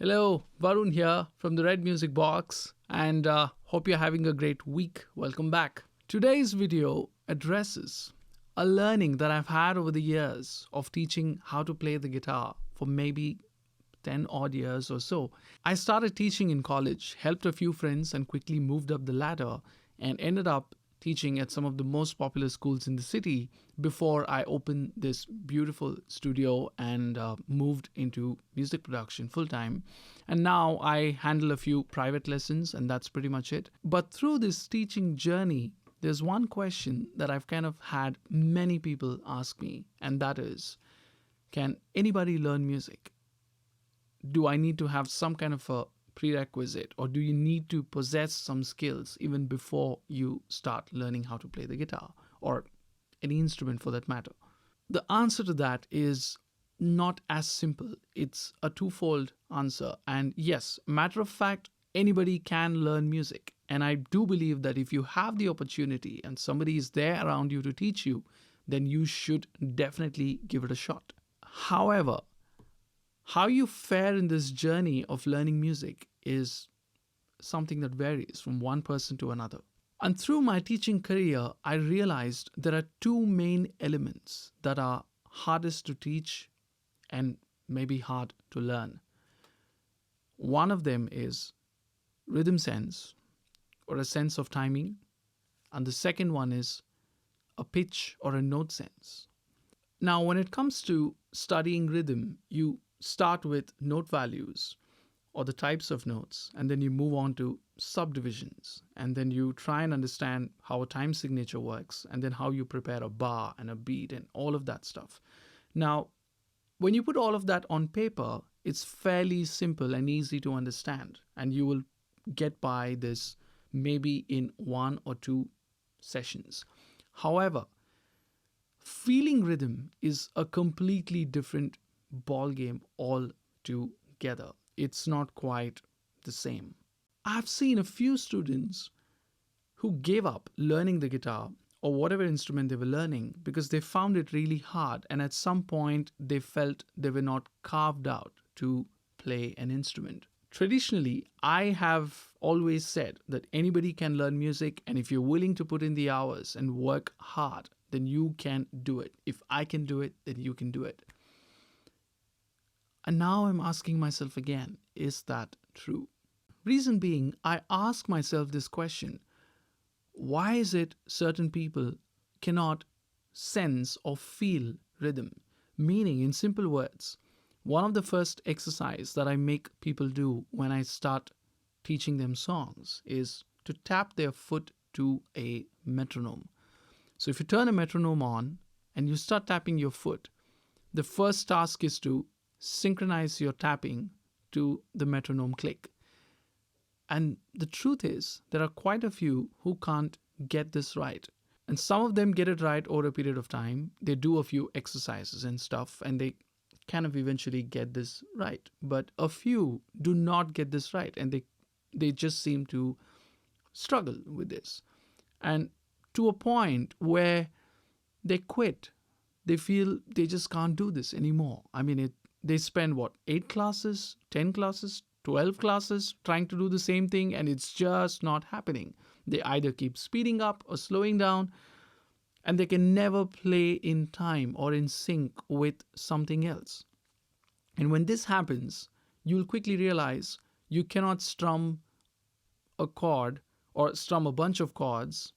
Hello, Varun here from the Red Music Box, and hope you're having a great week. Welcome back. Today's video addresses a learning that I've had over the years of teaching how to play the guitar for maybe 10 odd years or so. I started teaching in college, helped a few friends, and quickly moved up the ladder and ended up teaching at some of the most popular schools in the city before I opened this beautiful studio and moved into music production full time. And now I handle a few private lessons, and that's pretty much it. But through this teaching journey, there's one question that I've kind of had many people ask me, and that is, can anybody learn music? Do I need to have some kind of a prerequisite, or do you need to possess some skills even before you start learning how to play the guitar or any instrument for that matter? The answer to that is not as simple. It's a twofold answer. And yes, matter of fact, anybody can learn music. And I do believe that if you have the opportunity and somebody is there around you to teach you, then you should definitely give it a shot. However, how you fare in this journey of learning music is something that varies from one person to another. And through my teaching career, I realized there are two main elements that are hardest to teach and maybe hard to learn. One of them is rhythm sense or a sense of timing, and the second one is a pitch or a note sense. Now, when it comes to studying rhythm, you start with note values or the types of notes, and then you move on to subdivisions, and then you try and understand how a time signature works, and then how you prepare a bar and a beat and all of that stuff. Now, when you put all of that on paper, it's fairly simple and easy to understand, and you will get by this maybe in one or two sessions. However, feeling rhythm is a completely different ball game altogether. It's not quite the same. I've seen a few students who gave up learning the guitar or whatever instrument they were learning because they found it really hard, and at some point they felt they were not carved out to play an instrument. Traditionally, I have always said that anybody can learn music, and if you're willing to put in the hours and work hard, then you can do it. If I can do it, then you can do it. And now I'm asking myself again, is that true? Reason being, I ask myself this question: why is it certain people cannot sense or feel rhythm? Meaning, in simple words, one of the first exercise that I make people do when I start teaching them songs is to tap their foot to a metronome. So if you turn a metronome on and you start tapping your foot, the first task is to synchronize your tapping to the metronome click. And the truth is, there are quite a few who can't get this right. And some of them get it right over a period of time. They do a few exercises and stuff, and they kind of eventually get this right. But a few do not get this right, and they just seem to struggle with this. And to a point where they quit. They feel they just can't do this anymore. I mean, they spend 8 classes, 10 classes, 12 classes trying to do the same thing, and it's just not happening. They either keep speeding up or slowing down, and they can never play in time or in sync with something else. And when this happens, you'll quickly realize you cannot strum a chord or strum a bunch of chords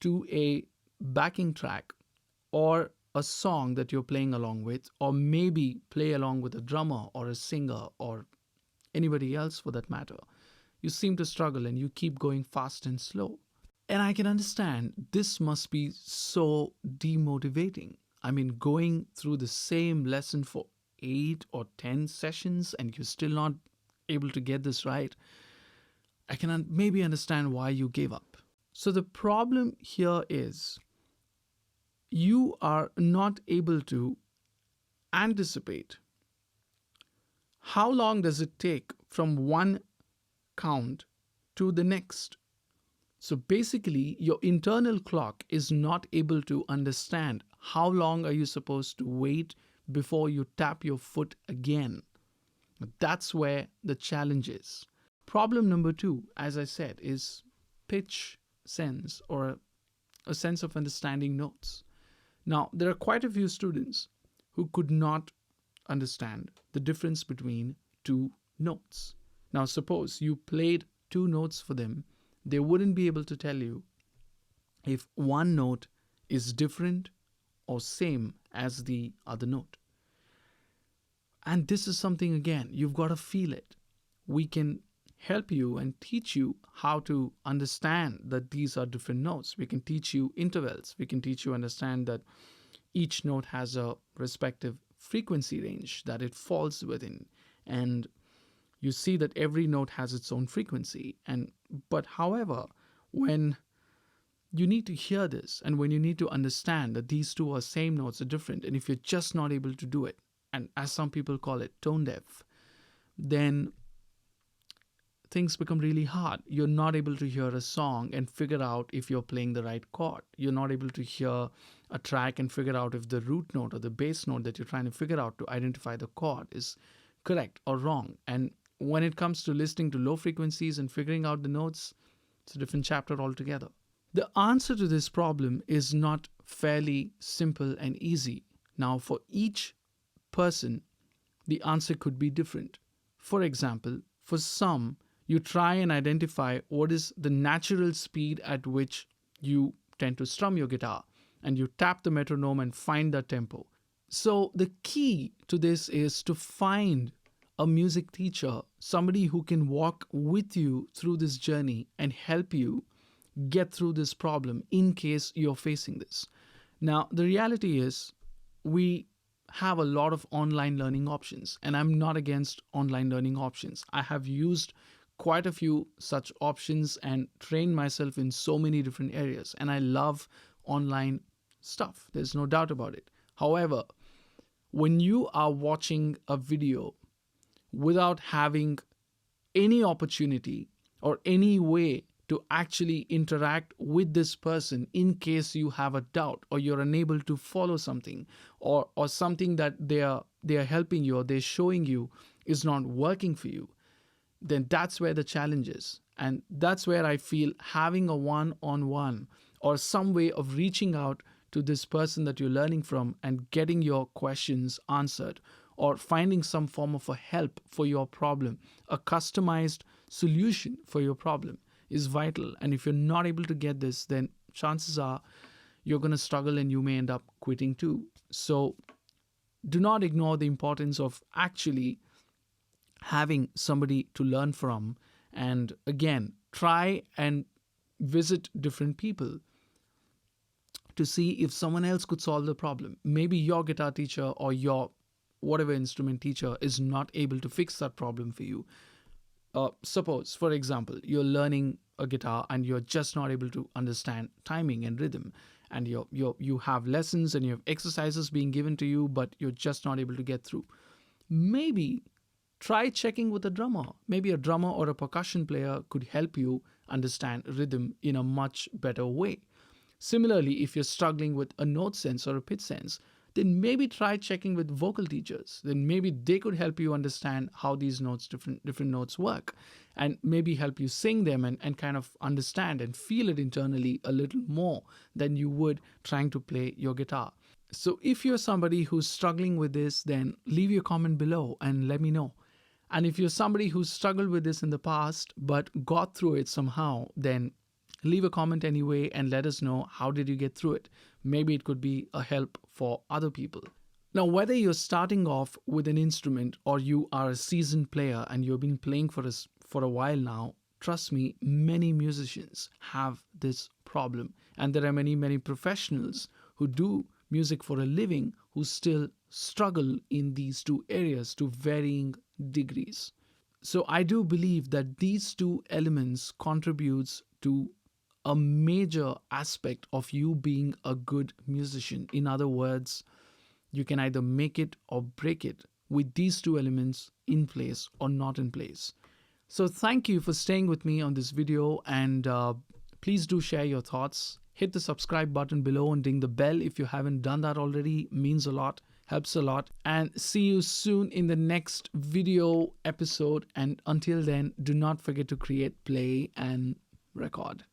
to a backing track or a song that you're playing along with, or maybe play along with a drummer or a singer or anybody else for that matter. You seem to struggle and you keep going fast and slow. And I can understand this must be so demotivating. I mean, going through the same lesson for 8 or 10 sessions and you're still not able to get this right. I can maybe understand why you gave up. So the problem here is you are not able to anticipate how long does it take from one count to the next. So basically, your internal clock is not able to understand how long are you supposed to wait before you tap your foot again. That's where the challenge is. Problem number two, as I said, is pitch sense, or a sense of understanding notes. Now, there are quite a few students who could not understand the difference between two notes. Now, suppose you played two notes for them, they wouldn't be able to tell you if one note is different or same as the other note. And this is something, again, you've got to feel it. We can help you and teach you how to understand that these are different notes. We can teach you intervals. We can teach you understand that each note has a respective frequency range that it falls within. And you see that every note has its own frequency. But however, when you need to hear this, and when you need to understand that these two are same notes are different, and if you're just not able to do it, and as some people call it, tone deaf, then things become really hard. You're not able to hear a song and figure out if you're playing the right chord. You're not able to hear a track and figure out if the root note or the bass note that you're trying to figure out to identify the chord is correct or wrong. And when it comes to listening to low frequencies and figuring out the notes, it's a different chapter altogether. The answer to this problem is not fairly simple and easy. Now, for each person, the answer could be different. For example, for some, you try and identify what is the natural speed at which you tend to strum your guitar, and you tap the metronome and find the tempo. So the key to this is to find a music teacher, somebody who can walk with you through this journey and help you get through this problem in case you're facing this. Now, the reality is we have a lot of online learning options, and I'm not against online learning options. I have used quite a few such options and trained myself in so many different areas, and I love online stuff. There's no doubt about it. However, when you are watching a video without having any opportunity or any way to actually interact with this person in case you have a doubt or you're unable to follow something, or something that they are helping you or they're showing you is not working for you, then that's where the challenge is. And that's where I feel having a one-on-one or some way of reaching out to this person that you're learning from and getting your questions answered, or finding some form of a help for your problem, a customized solution for your problem, is vital. And if you're not able to get this, then chances are you're going to struggle and you may end up quitting too. So do not ignore the importance of actually having somebody to learn from. And again, try and visit different people to see if someone else could solve the problem. Maybe your guitar teacher or your whatever instrument teacher is not able to fix that problem for you. Suppose, for example, you're learning a guitar and you're just not able to understand timing and rhythm, and you have lessons and you have exercises being given to you, but you're just not able to get through. Maybe try checking with a drummer. Maybe a drummer or a percussion player could help you understand rhythm in a much better way. Similarly, if you're struggling with a note sense or a pitch sense, then maybe try checking with vocal teachers. Then maybe they could help you understand how these notes, different notes work, and maybe help you sing them and kind of understand and feel it internally a little more than you would trying to play your guitar. So if you're somebody who's struggling with this, then leave your comment below and let me know. And if you're somebody who's struggled with this in the past but got through it somehow, then leave a comment anyway and let us know how did you get through it. Maybe it could be a help for other people. Now, whether you're starting off with an instrument or you are a seasoned player and you've been playing for a while now, trust me, many musicians have this problem. And there are many professionals who do music for a living who still struggle in these two areas to varying degrees. So I do believe that these two elements contributes to a major aspect of you being a good musician. In other words, you can either make it or break it with these two elements in place or not in place. So thank you for staying with me on this video, and please do share your thoughts. Hit the subscribe button below and ding the bell if you haven't done that already. It means a lot. helps a lot. And see you soon in the next video episode. And until then, do not forget to create, play, and record.